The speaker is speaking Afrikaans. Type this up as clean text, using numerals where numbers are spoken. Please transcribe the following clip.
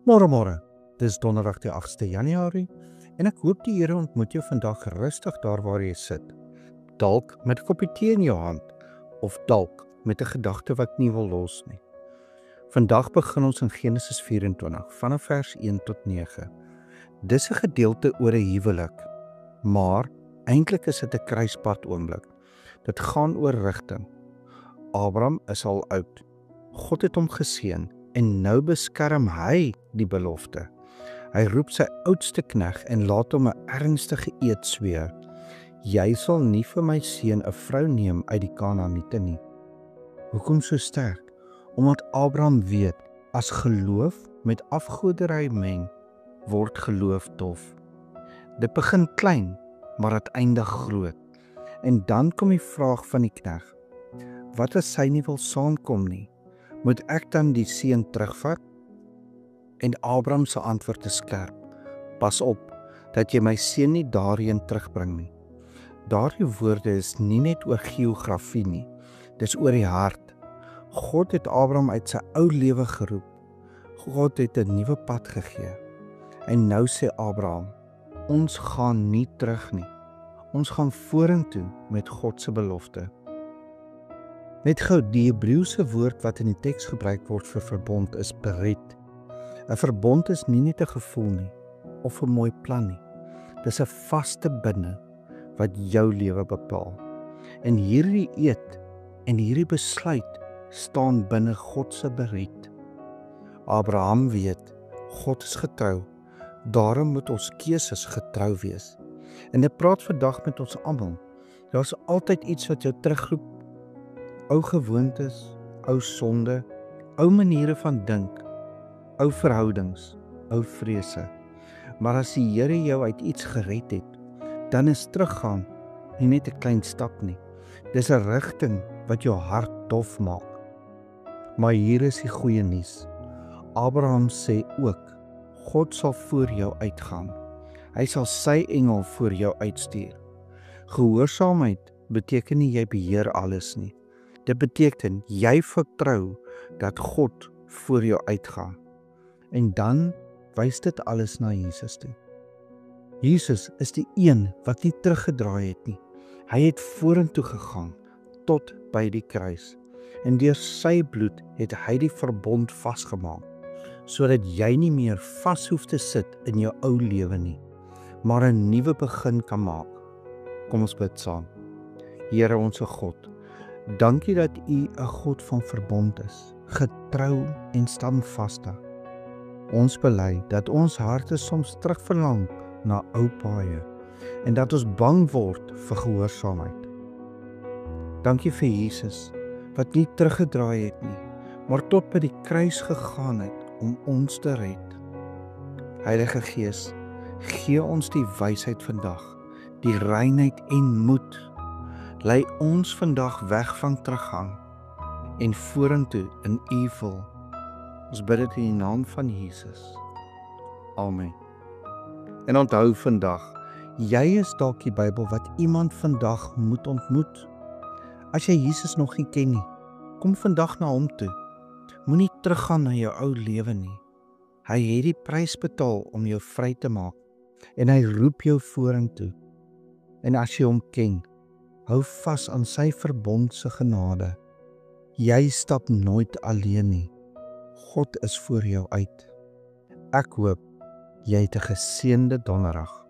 Môre, dis donderdag die 8ste Januarie en ek hoop die Here ontmoet jou vandag rustig daar waar jy sit. Dalk met 'n koppie tee in jou hand of dalk met 'n gedagte wat nie wil los nie. Vandag begin ons in Genesis 24 vanaf vers 1 tot 9. Dis 'n gedeelte oor 'n huwelik, maar eintlik is dit 'n kruispunt oomblik. Dit gaan oor rigting. Abraham is al oud. God het hom geseën en nou beskerm hy die belofte. Hy roep sy oudste knegt en laat hom 'n ernstige eed sweer. Jy sal nie vir my seun 'n vrou neem uit die Kanaaniete nie. Hoekom so sterk? Omdat Abraham weet, as geloof met afgoderry meng, word geloof dof. Dit begin klein, maar dit eindig groot. En dan kom die vraag van die knegt. Wat as sy nie wil saamkom nie? Moet ek dan die seun terugvat? En Abraham se antwoord is skerp. Pas op, dat jy my seun nie daarheen terugbring nie. Daardie woorde is nie net oor geografie nie, dis oor die hart. God het Abraham uit sy ou lewe geroep. God het 'n nuwe pad gegee. En nou sê Abraham, ons gaan nie terug nie. Ons gaan vorentoe met God se belofte. Net gou, die Hebreëse woord wat in die teks gebruik word vir verbond is berit. 'n Verbond is nie net 'n gevoel nie, of 'n mooi plan nie. Dis 'n vaste binde wat jou lewe bepaal. En hierdie eed en hierdie besluit staan binne God se berit. Abraham weet, God is getrou, daarom moet ons keuses getrou wees. En ek praat vandag met ons almal. Daar's altyd iets wat jou terugroep. Ou gewoontes, ou sonde, ou maniere van dink, ou verhoudings, ou vrese. Maar as die Here jou uit iets gered het, dan is teruggaan nie net 'n klein stap nie. Dis 'n rigting wat jou hart dof maak. Maar hier is die goeie nuus. Abraham sê ook, God sal voor jou uitgaan. Hy sal sy engel voor jou uitstuur. Gehoorsaamheid beteken nie jy beheer alles nie. Dit beteken jy vertrou dat God voor jou uitgaan. En dan wys dit alles na Jesus toe. Jesus is die een wat nie teruggedraai het nie. Hy het vorentoe gegaan tot by die kruis. En deur sy bloed het hy die verbond vasgemaak, sodat jy nie meer vas hoef te sit in jou ou lewe nie, maar 'n nuwe begin kan maak. Kom ons bid saam. Here onsse God, dankie dat U 'n God van verbond is, getrou en standvastig. Ons bely dat ons harte soms terugverlang na ou paaie en dat ons bang word vir gehoorsaamheid. Dankie vir Jesus wat nie teruggedraai het nie, maar tot by die kruis gegaan het om ons te red. Heilige Gees, gee ons die wysheid vandag, die reinheid en moed. Lei ons vandag weg van teruggang en vorentoe in U wil. Ons bid dit in die naam van Jesus. Amen. En onthou vandag, jy is dalk die Bybel wat iemand vandag moet ontmoet. As jy Jesus nog nie ken nie, kom vandag na hom toe. Moenie teruggaan na jou ou lewe nie. Hy het die prys betaal om jou vry te maak en hy roep jou vorentoe. En as jy hom ken, hou vas aan sy verbond se genade. Jy stap nooit alleen nie. God is voor jou uit. Ek hoop jy het 'n geseënde donderdag.